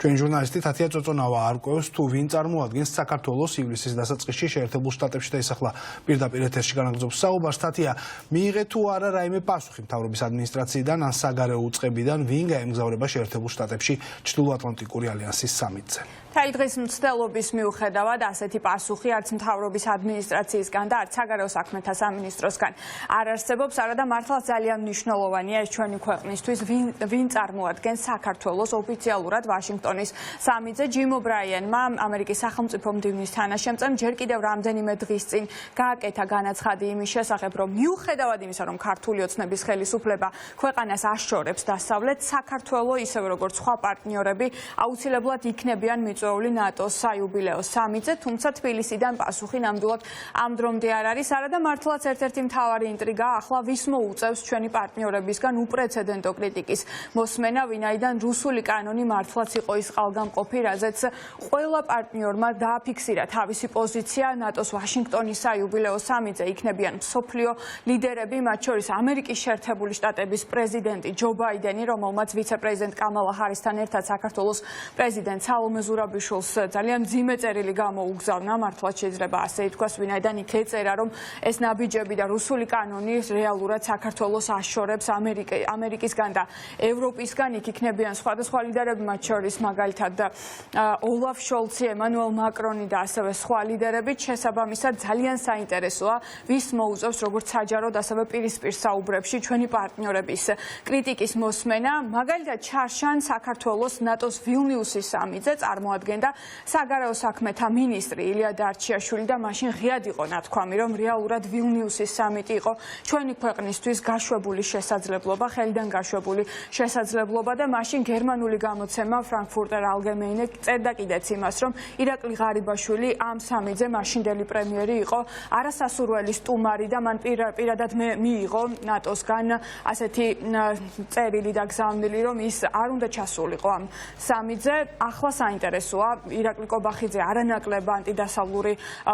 C: ჩვენი ჟურნალისტი თათია წოწონავა არკვევს, თუ ვინ წარმოადგენს საქართველოს ივლისის დასაწყისში შეერთებულ შტატებში და ისახლა პირდაპირ ეთერში განაგრძობს საუბარს. სტატია მიიღე თუ არა რაიმე პასუხი მთავრობის ადმინისტრაციიდან ან საგარეო უწყებიდან, ვინ გაემგზავრება შეერთებულ შტატებში ჩრდილოატლანტიკური ალიანსის სამიტზე.
T: თელი დღის მცდელობის მიუხედავად ასეთი პასუხი არც მთავრობის ადმინისტრაციისგან და არც საგარეო საქმეთა სამინისტროსგან არ არსებობს, არადა მართლაც ძალიან მნიშვნელოვანია ეს ჩვენი ქვეყნისთვის, ვინ წარმოადგენს საქართველოს ოფიციალურად ვაშინგტონის სამიტზე. ჯიმ ობრაიანმა, ამერიკის სახელმწიფო მდივნის თანაშემწემ, ჯერ კიდევ რამდენიმე დღის წინ გააკეთა განაცხადი იმის შესახებ, რომ მიუხედავად იმისა, რომ ქართული ოცნების ხელისუფლება ქვეყანას აშორებს დასავლეთს, საქართველო ისევე როგორც სხვა პარტნიორები აუცილებლად იქნებიან წვეული ნატოს საიუბილეო სამიტზე, თუმცა თბილისიდან პასუხი ნამდვილად ამ დრომდე არ არის. არადა მართლაც ერთ-ერთი მთავარი ინტრიგა ახლა ვის მოუწევს ჩვენი პარტნიორებისგან უპრეცედენტო კრიტიკის მოსმენა, ვინაიდან რუსული კანონი მართლაც იყო ის ყალგამყოფი, რაზეც ყველა პარტნიორმა დააფიქსირა თავისი პოზიცია ნატოს ვაშინგტონის საიუბილეო სამიტზე. იქნებიან მსოფლიო ლიდერები, მათ შორის ამერიკის შეერთებული შტატების პრეზიდენტი ჯო ბაიდენი, რომელმაც ვიცე-პრეზიდენტ კამალა ჰარისთან ერთად საქართველოს პრეზიდენტ სალომე ზურაბიშვილს ძალიან მძიმე წერილი გამოუგზავნა, მართლაც შეიძლება ასე ითქვას, ვინაიდან იქ ეწერა, რომ ეს ნაბიჯები და რუსული კანონი რეალურად საქართველოს აშორებს ამერიკისგან და ევროპისგან. იქ იქნებიან სხვადასხვა ლიდერები, მათ შორის მაგალითად ოლაფ შოლცი, ემანუელ მაკრონი და ასევე სხვა ლიდერები. შესაბამისად ძალიან საინტერესოა, ვის მოუწევს როგორც საჯაროდ, ასევე პირისპირ საუბრებში ჩვენი პარტნიორების კრიტიკის მოსმენა. მაგალითად ჩარშან საქართველოს ნატოს ვილნიუსის სამიტზე წარმოადგენდა საგარეო საქმეთა მინისტრი ილია დარჩიაშვილი და მაშინ ღიად იყო ნათქვამი, რომ რეალურად ვილნიუსის სამიტი იყო ჩვენი ქვეყნისთვის გაშვებული შესაძლებლობა, ხელიდან გაშვებული შესაძლებლობა და მაშინ გერმანული გამოცემა Frankfurter Allgemeine წერდა კიდეც იმას, რომ ირაკლი ღარიბაშვილი ამ სამიტზე მაშინდელი პრემიერი იყო, არასასურველი სტუმარი და მან პირადად მიიღო ნატოსგან ასეთი წერილი და გზავნილი, რომ ის არ უნდა ჩასულიყო ამ სამიტზე. ახლა საინტერესოა, ირაკლი კობახიძე არანაკლებ ანტიდასავლური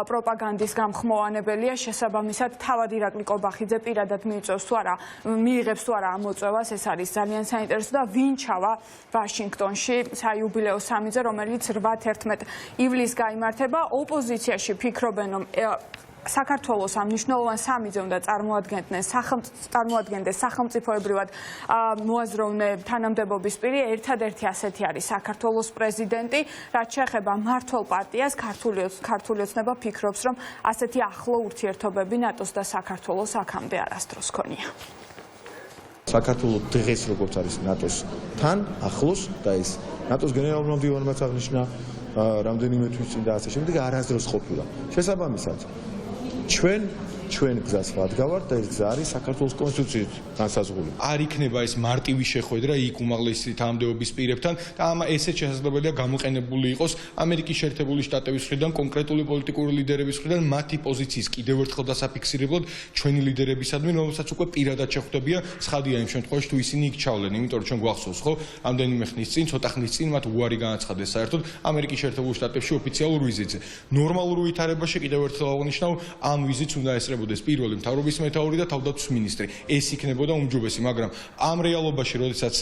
T: პროპაგანდის გამხმოვანებელია, შესაბამისად თავად ირაკლი კობახიძე პირადად მიიღებს თუ არა ამ მოწვევას, ეს არის ძალიან საინტერესო და ვინ ჩავა ვაშინგტონში საიუბილეო სამიტზე, რომელიც 8-11 ივლისს გაიმართება. ოპოზიციაში ფიქრობენ, რომ საქართველოს ამ მნიშვნელოვან სამიტზე უნდა წარმოადგენდეს სახელმწიფოებრივად მოაზროვნე თანამდებობის პირი. ერთადერთი ასეთი არის საქართველოს პრეზიდენტი. რაც შეეხება მმართველ პარტიას, ქართული ოცნება ფიქრობს, რომ ასეთი ახლო ურთიერთობები ნატოს და საქართველოს აქამდე არასდროს ქონია.
F: საქართველოს დღეს როგორც არის ნატოსთან ახლოს და ეს ნატოს გენერალურმა მდივანმაც აღნიშნა რამდენიმე თვის წინ და ასე შემდეგ არასდროს ყოფილა. შესაბამისად ჩვენ გზას ვადგავართ და ეს გზა არის საქართველოს კონსტიტუციით განსაზღვრული.
G: არ იქნება ეს მარტივი შეხვედრა იქ უმაღლესი თანამდებობის პირებთან და ესეც შესაძლებელია გამოყენებული იყოს ამერიკის შეერთებული შტატების მხრიდან, კონკრეტული პოლიტიკური ლიდერების მხრიდან მათი პოზიციის კიდევ ერთხელ დასაფიქსირებლად ჩვენი ლიდერებისადმი, რომელსაც უკვე პირადად შეხვდებიან. ცხადია იმ შემთხვევაში, თუ ისინი იქ ჩავლენ, იმიტომ რომ ჩვენ გვახსოვს, ხო, რამდენიმე ხნის წინ, ცოტა ხნის წინ მათ უარი განაცხადეს საერთოდ ამერიკის შეერთებულ შტატებში ოფიციალურ ვიზიტზე. ნორმალურ ვითარებაში კიდევ ერთხელ აღნიშნავ, ამ ვიზიტს უნდა ესწრებოდნენ იქნებოდეს პირველი მთავრობის მეთაური და თავდაცვის მინისტრი. ეს იქნებოდა უმჯობესი, მაგრამ ამ რეალობაში, როდესაც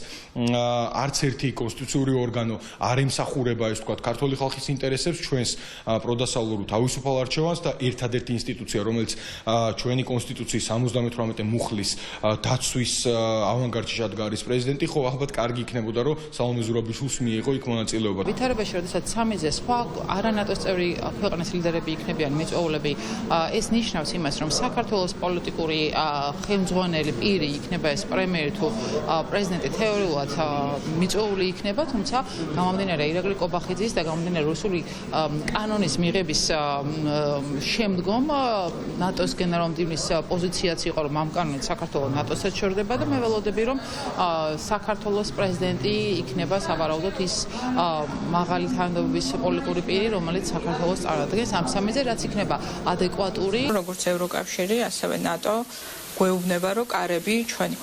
G: არც ერთი კონსტიტუციური ორგანო არ ემსახურება, ეს ვთქვათ, ქართული ხალხის ინტერესებს, ჩვენს პროდასალურ თავისუფალ არჩევანს და ერთადერთი ინსტიტუცია, რომელიც ჩვენი კონსტიტუციის 78 მუხლის დაცვის ავანგარდში შედგა არის პრეზიდენტი, ხო ალბათ კარგი იქნებოდა, რომ სალომე ზურაბიშვილს მიიღო იქ მონაწილეობა.
H: ვითარებაში, როდესაც სამიზე სხვა არანატოს წევრი ქვეყნის ლიდერები იქნებიან მიწვეულები, ეს ნიშნავს იმას, რომ საქართველოს პოლიტიკური ხელმძღვანელი პირი იქნება ეს პრემიერი თუ პრეზიდენტი თეორიულად მიწვეული იქნება, თუმცა გამომდინარე ირაკლი კობახიძის და გამომდინარე რუსული კანონის მიღების შემდგომ ნატოს გენერალ-მდივნის პოზიციაც იყო, რომ ამ კანონით საქართველოს ნატოსაც შორდება და მე ველოდები, რომ საქართველოს პრეზიდენტი იქნება სავარაუდოდ ის მაღალი თანამდებობის პოლიტიკური პირი, რომელიც საქართველოს წარადგენს ამ სამიზე, რაც იქნება ადეკვატური.
I: როგორც ევროკავშირი, ასევე ნატო გვეუბნება, რომ კარები ჩვენი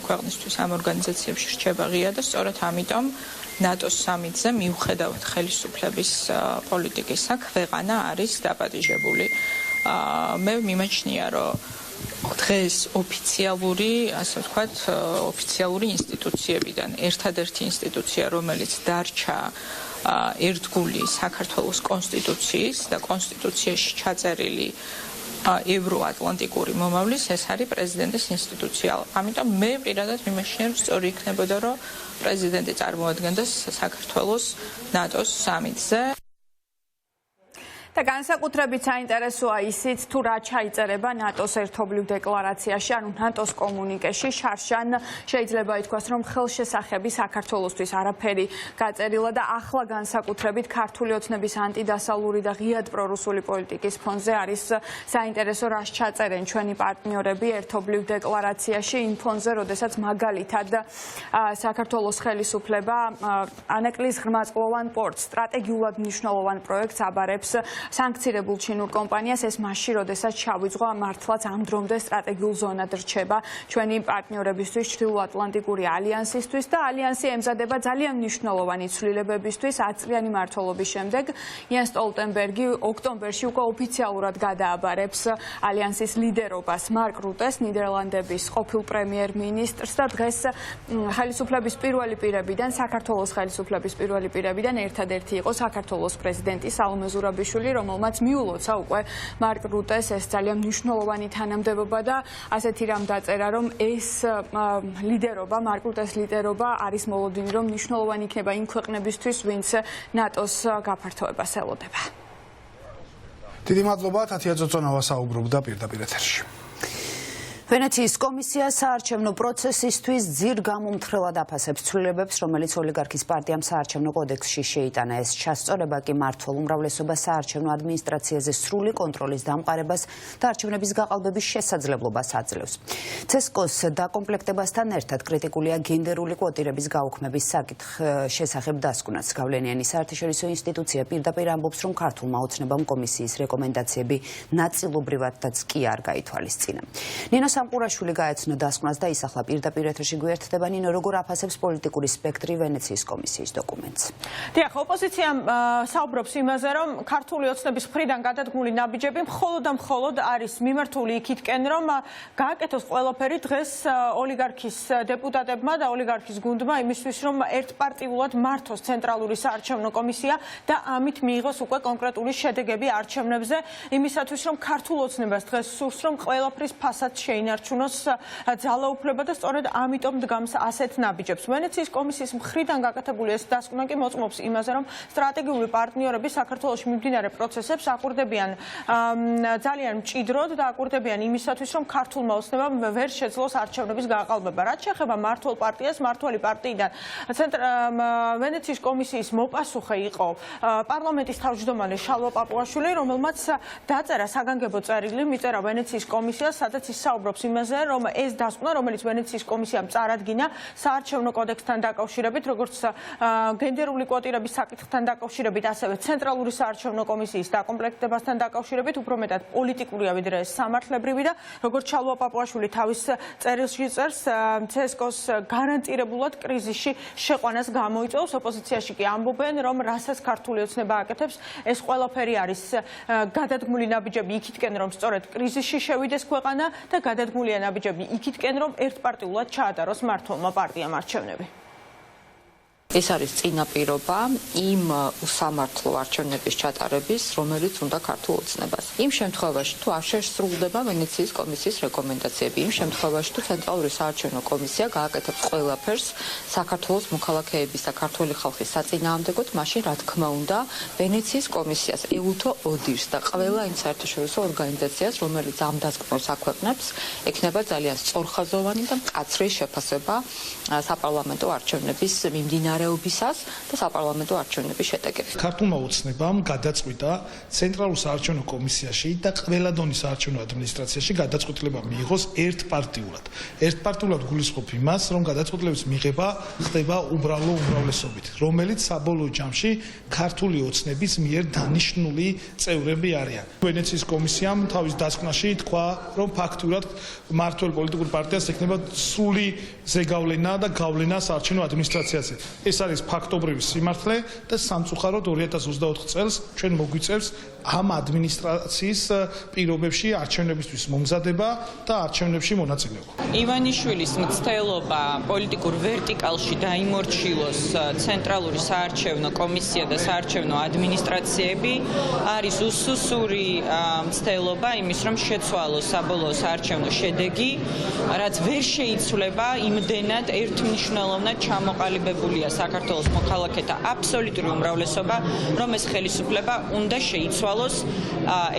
I: ქვეყნისთვის ამ ორგანიზაციებში რჩება ღია და სწორედ ამიტომ ნატოს სამიტზე მიუხედავად ხელისუფლების პოლიტიკისა ქვეყანა არის დაპატიჟებული. მე მიმაჩნია, რომ დღეს ოფიციალური, ასე ვთქვათ, ოფიციალური ინსტიტუციებიდან ერთადერთი ინსტიტუცია, რომელიც დარჩა ერთგული საქართველოს კონსტიტუციის და კონსტიტუციაში ჩაწერილი ევროატლანტიკური მომავლის, ეს არის პრეზიდენტის ინსტიტუცია. ამიტომ მე პირადად მიმაჩნია, რომ სწორი იქნებოდა, რომ პრეზიდენტი წარმოადგენდეს საქართველოს ნატოს სამიტზე.
T: და განსაკუთრებით საინტერესოა ისიც, თუ რა ჩაიწერება ნატოს ერთობლივ დეკლარაციაში, ანუ ნატოს კომუნიკეში. შარშან შეიძლება ითქვას, რომ ხელშესახები საქართველოსთვის არაფერი გაწერილა და ახლა განსაკუთრებით ქართული ოცნების ანტიდასალური და ღიად პრორუსული პოლიტიკის ფონზე არის საინტერესო, რას ჩაწერენ ჩვენი პარტნიორები ერთობლივ დეკლარაციაში, იმ ფონზე, როდესაც მაგალითად საქართველოს ხელისუფლება ანაკლის ღრმაწყლოვან პორტს, სტრატეგიულად მნიშვნელოვან პროექტს აბარებს სანქცირებულ ჩინურ კომპანიას. ეს მასში, როდესაც ჩავიძღვა მართლაც ამ დრომდე სტრატეგიულ ზონად რჩება ჩვენი პარტნიორებისთვის, ჩრდილოატლანტიკური ალიანსისთვის და ალიანსი ემზადება ძალიან მნიშვნელოვანი ცვლილებებისთვის. 10 წლიანი მმართველობის შემდეგ იენ სტოლტენბერგი ოქტომბერში უკვე ოფიციალურად გადააბარებს ალიანსის ლიდერობას მარკ რუტეს, ნიდერლანდების ყოფილ პრემიერ-მინისტრს და დღეს ხელისუფლების პირველი პირებიდან, საქართველოს ხელისუფლების პირველი პირებიდან ერთადერთი იყო საქართველოს პრეზიდენტი სალომე ზურაბიშვილი, რომელმაც მიულოცა უკვე მარკ რუტეს ეს ძალიან მნიშვნელოვანი თანამდებობა და ასეთი რამ დაწერა, რომ ეს ლიდერობა, მარკ რუტეს ლიდერობა არის მოლოდინი, რომ მნიშვნელოვანი იქნება იმ ქვეყნებისთვის, ვინც ნატოს გაფართოებას ელოდება.
C: დიდი მადლობა, თათია წოწონავა საუბრობდა პირდაპირ ეთერში.
B: ვენეციის კომისია საარჩევნო პროცესისთვის ძირ გამომთხრელად აფასებს ცვლილებებს, რომელიც ოლიგარქის პარტიამ საარჩევნო კოდექსში შეიტანა. ეს ჩასწორება კი მმართველ უმრავლესობას საარჩევნო ადმინისტრაციაზე სრული კონტროლის დამყარებას და არჩევნების გაყალბების შესაძლებლობას აძლევს. ცესკოს დაკომპლექტებასთან ერთად კრიტიკულია გენდერული კვოტირების გაუქმების შესახებ დასკვნაც. გავლენიანი საერთაშორისო ინსტიტუცია პირდაპირ ამბობს, რომ ქართულმა ოცნებამ კომისიის რეკომენდაციები ნაწილობრივადაც კი არ გაითვალისწინა. ნინო სამყურაშვილი გაეცნო დასკვნას და ისახლა პირდაპირ ეთერში გვერდდება. ნინო, როგორ აფასებს პოლიტიკური სპექტრი ვენეციის კომისიის დოკუმენტს?
J: დიახ, ოპოზიციამ საუბრობს იმაზე, რომ ქართული ოცნების მხრიდან გადადგმული ნაბიჯები მხოლოდ და მხოლოდ არის მიმართული იქითკენ, რომ გააკეთოს ყველაფერი დღეს ოლიგარქის დეპუტატებმა და ოლიგარქის გუნდმა იმისთვის, რომ ერთპარტიულად მართოს ცენტრალური საარჩევნო კომისია და ამით მიიღოს უკვე კონკრეტული შედეგები არჩევნებზე, იმისათვის, რომ ქართულ ოცნებას დღეს სურს, რომ ყველაფრის ფასად შეინარჩუნოს ძალაუფლება და სწორედ ამიტომ დგამს ასეთ ნაბიჯებს. ვენეციის კომისიის მხრიდან გაკეთებული ეს დასკვნა კი მოწმობს იმაზე, რომ სტრატეგიული პარტნიორები საქართველოში მიმდინარე პროცესებს აკვირდებიან ძალიან მჭიდროდ და აკვირდებიან იმისათვის, რომ ქართულმა ოცნებამ ვერ შეძლოს არჩევნების გაყალბება. რაც შეეხება მმართველ პარტიას, მმართველი პარტიიდან ვენეციის კომისიის მოპასუხე იყო პარლამენტის თავმჯდომარე შალვა პაპუაშვილი, რომელმაც დაწერა საგანგებო წერილი, მიწერა ვენეციის კომისიას, სადაც ის საუბრობს ფლობს იმაზე, რომ ეს დასკვნა, რომელიც ვენეციის კომისიამ წარადგინა საარჩევნო კოდექსთან დაკავშირებით, როგორც გენდერული კვოტირების საკითხთან დაკავშირებით, ასევე ცენტრალური საარჩევნო კომისიის დაკომპლექტებასთან დაკავშირებით, უფრო მეტად პოლიტიკურია ვიდრე სამართლებრივი და როგორც ჩალვა პაპუაშვილი თავის წერილში წერს, CSKO-ს გარანტირებულად კრიზისში შეყვანას გამოიწვევს. ოპოზიციაში კი ამბობენ, რომ რასაც ქართული ოცნება აკეთებს, ეს ყველაფერი არის გადადგმული ნაბიჯები იქითკენ, რომ სწორედ კრიზისში შევიდეს ქვეყანა და გადადგმულია ნაბიჯები იქითკენ, რომ ერთპარტიულად ჩაატაროს მმართველმა პარტიამ არჩევნები.
I: ეს არის წინაპირობა იმ უსამართლო არჩევნების ჩატარების, რომელიც უნდა ქართულ ოცნებას. იმ შემთხვევაში, თუ არ შესრულდება ვენეციის კომისიის რეკომენდაციები, იმ შემთხვევაში, თუ ცენტრალური საარჩევნო კომისია გააკეთებს ყველაფერს საქართველოს მოქალაქეების და ქართული ხალხის საწინააღმდეგოდ, მაშინ რა თქმა უნდა, ვენეციის კომისიას, EUTO ODIHR-ს და ყველა იმ საერთაშორისო ორგანიზაციას, რომელიც ამ დასკვნებს აქვეყნებს, ექნება ძალიან სწორხაზოვანი და მკაცრი შეფასება საპარლამენტო არჩევნების მიმდინარეობისას და საპარლამენტო არჩევნების შედეგებს.
E: ქართულმა ოცნებამ გადაწყვიტა ცენტრალურ საარჩევნო კომისიაში და ყველა დონის საარჩევნო ადმინისტრაციაში გადაწყვეტილება მიიღოს ერთპარტიულად. ერთპარტიულად გულისხმობ იმას, რომ გადაწყვეტილების მიღება ხდება უბრალო უმრავლესობით, რომელიც საბოლოო ჯამში ქართული ოცნების მიერ დანიშნული წევრები არიან. ვენეციის კომისიამ თავის დასკვნაში თქვა, რომ ფაქტურად მმართველ პოლიტიკურ პარტიას ექნება სრული ზეგავლენა და გავლენა საარჩევნო ადმინისტრაციაზე. ეს არის ფაქტობრივი სიმართლე და სამწუხაროდ 2024 წელს ჩვენ მოგვიწევს ამ ადმინისტრაციის პირობებში არჩევნებისთვის მომზადება და არჩევნებში მონაწილეობა.
I: ივანიშვილის მცდელობა პოლიტიკურ ვერტიკალში დაიმორჩილოს ცენტრალური საარჩევნო კომისია და საარჩევნო ადმინისტრაციები არის უსუსური მცდელობა იმის, რომ შეცვალოს საბოლოო საარჩევნო შედეგი, რაც ვერ შეიცვლება იმდენად ერთმნიშვნელოვნად ჩამოყალიბებულია საქართველოს მოქალაქეთა აბსოლუტური უმრავლესობა, რომ ეს ხელისუფლება უნდა შეიცვალოს,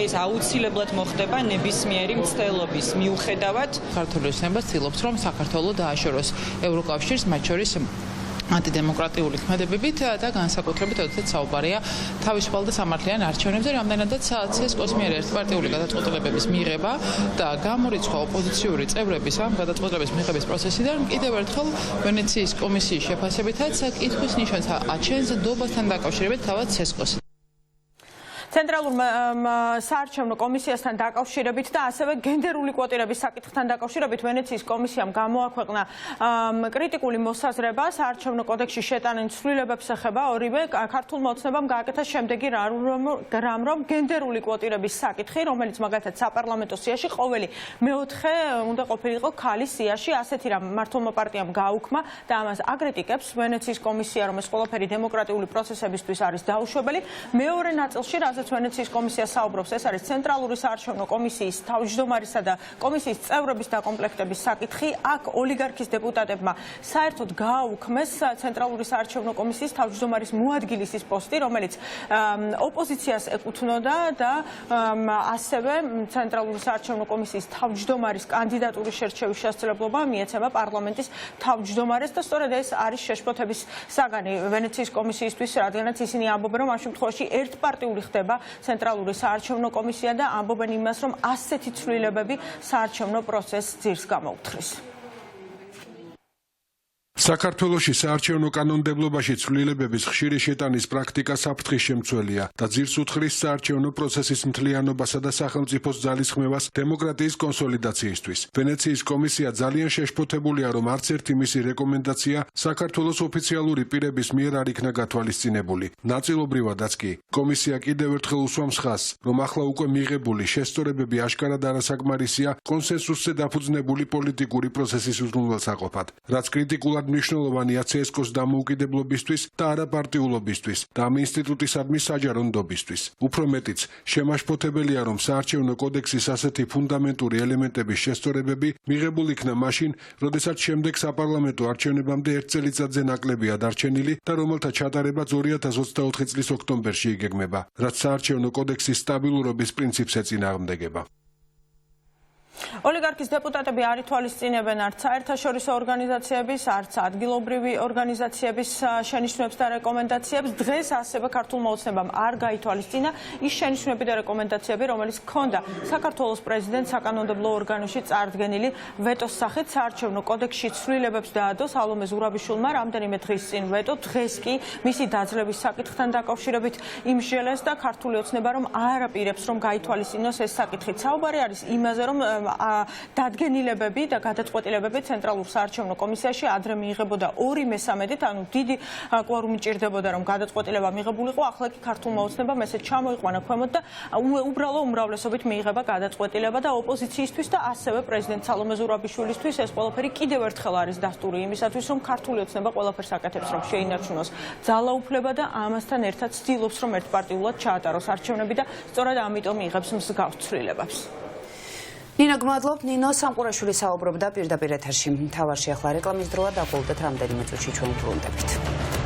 I: ეს აუცილებლად მოხდება ნებისმიერი მცდელობის მიუხედავად.
H: ქართული ოცნება ცდილობს, რომ საქართველოს დააშოროს ევროკავშირს, მათ შორის ანტიდემოკრატიული ქმედებებით და განსაკუთრებით როდესაც საუბარია თავისუფალ და სამართლიან არჩევნებზე, რამდენადაც CSKO-ს მიერ ერთპარტიული გადაწყვეტილებების მიღება და გამორიცხვა ოპოზიციური წევრების ამ გადაწყვეტილების მიღების პროცესიდან კიდევ ერთხელ ვენეციის კომისიის შეფასებითაც კითხვის ნიშანს აჩენს ნდობასთან დაკავშირებით თავად CSKO-ს.
J: ცენტრალურ საარჩევნო კომისიასთან დაკავშირებით და ასევე გენდერული კვოტირების საკითხთან დაკავშირებით ვენეციის კომისიამ გამოაქვეყნა კრიტიკული მოსაზრება საარჩევნო კოდექსში შეტანილ ცვლილებებს ეხება. ორივე ქართულმა ოცნებამ გააკეთა შემდეგი რამ, რომ გენდერული კვოტირების საკითხი, რომელიც მაგალითად საპარლამენტო სიაში ყოველი მეოთხე უნდა ყოფილიყო ქალის სიაში, ასეთი რამ მმართველმა პარტიამ გააუქმა და ამას აკრიტიკებს ვენეციის კომისია, რომ ეს ყველაფერი დემოკრატიული პროცესებისთვის არის დაუშვებელი. მეორე ნაწილში ვენეციის კომისია საუბრობს, ეს არის ცენტრალური საარჩევნო კომისიის თავმჯდომარისა და კომისიის წევრების დაკომპლექტების საკითხი. აქ ოლიგარქის დეპუტატებმა საერთოდ გააუქმეს ცენტრალური საარჩევნო კომისიის თავმჯდომარის მოადგილის ის პოსტი, რომელიც ოპოზიციას ეკუთვნოდა და ასევე ცენტრალური საარჩევნო კომისიის თავმჯდომარის კანდიდატურის შერჩევის შესაძლებლობა მიეცემა პარლამენტის თავმჯდომარეს და სწორედ ეს არის შეშფოთების საგანი ვენეციის კომისიისთვის, რადგანაც ისინი ამბობენ, რომ ამ შემთხვევაში ერთპარტიული ხდება ცენტრალური საარჩევნო კომისია და ამბობენ იმას, რომ ასეთი ცვლილებები საარჩევნო პროცესს ძირს გამოუთხრის.
K: საქართველოში საარჩევნო კანონმდებლობაში ცვლილებების ხშირი შეტანის პრაქტიკა საფრთხის შემცველია და ძირს უთხრის საარჩევნო პროცესის მთლიანობასა და სახელმწიფოს ძალისხმევას დემოკრატიის კონსოლიდაციისთვის. ვენეციის კომისია ძალიან შეშფოთებულია, რომ არც ერთი მისი რეკომენდაცია საქართველოს ოფიციალური პირების მიერ არ იქნა გათვალისწინებული. ნაწილობრივადაც კი კომისია კიდევ ერთხელ უსვამს ხაზს, რომ ახლა უკვე მიღებული შესწორებები აშკარად არასაკმარისია კონსენსუსზე დაფუძნებული პოლიტიკური პროცესის უზრუნველსაყოფად, რაც კრიტიკულად მნიშვნელოვანია CSKO-ს დამოუკიდებლობისთვის და არაპარტიულობისთვის და ამ ინსტიტუტისადმი საჯარო ნდობისთვის. უფრო მეტიც, შემაშფოთებელია, რომ საარჩევნო კოდექსის ასეთი ფუნდამენტური ელემენტების შესწორებები მიღებულ იქნა მაშინ, როდესაც შემდეგ საპარლამენტო არჩევნებამდე ერთ წელიწადზე ნაკლებია დარჩენილი და რომელთა ჩატარებაც 2024 წლის ოქტომბერში იგეგმება, რაც საარჩევნო კოდექსის სტაბილურობის პრინციპს ეწინააღმდეგება.
J: ოლიგარქის დეპუტატები არ ითვალისწინებენ არც საერთაშორისო ორგანიზაციების, არც ადგილობრივი ორგანიზაციების შენიშვნებს და რეკომენდაციებს. დღეს ასევე ქართულმა ოცნებამ არ გაითვალისწინა ის შენიშვნები და რეკომენდაციები, რომელიც ჰქონდა საქართველოს პრეზიდენტს საკანონმდებლო ორგანოში წარდგენილი ვეტოს სახით საარჩევნო კოდექსში ცვლილებებს დაადო სალომე ზურაბიშვილმა რამდენიმე დღის წინ ვეტო. დღეს კი მისი დაძლევის საკითხთან დაკავშირებით იმსჯელეს და ქართული ოცნება რომ არ აპირებს რომ გაითვალისწინოს ეს საკითხი. საუბარი არის იმაზე, რომ დადგენილებები და გადაწყვეტილებები ცენტრალურ საარჩევნო კომისიაში ადრე მიიღებოდა 2/3-ით, ანუ დიდი კვორუმი ჭირდებოდა რომ გადაწყვეტილება მიღებულიყო. ახლა კი ქართულმა ოცნებამ ესე ჩამოიყვანა ქვემოთ და უბრალო უმრავლესობით მიიღება გადაწყვეტილება და ოპოზიციისთვის და ასევე პრეზიდენტ სალომე ზურაბიშვილისთვის ეს ყველაფერი კიდევ ერთხელ არის დასტური იმისათვის, რომ ქართული ოცნება ყველაფერს აკეთებს, რომ შეინარჩუნოს ძალაუფლება და ამასთან ერთად ცდილობს, რომ ერთპარტიულად ჩაატაროს არჩევნები და სწორედ ამიტომ იღებს მსგავს ცვლილებებს. ნინო, გმადლობ. ნინო, სამყურაშვილი საუბრობდა პირდაპირ ეთერში. მთავარში ახლა რეკლამის დროა, დაგვაუდეთ რამდენიმე წუთში ჩვენ ვრუნდებით.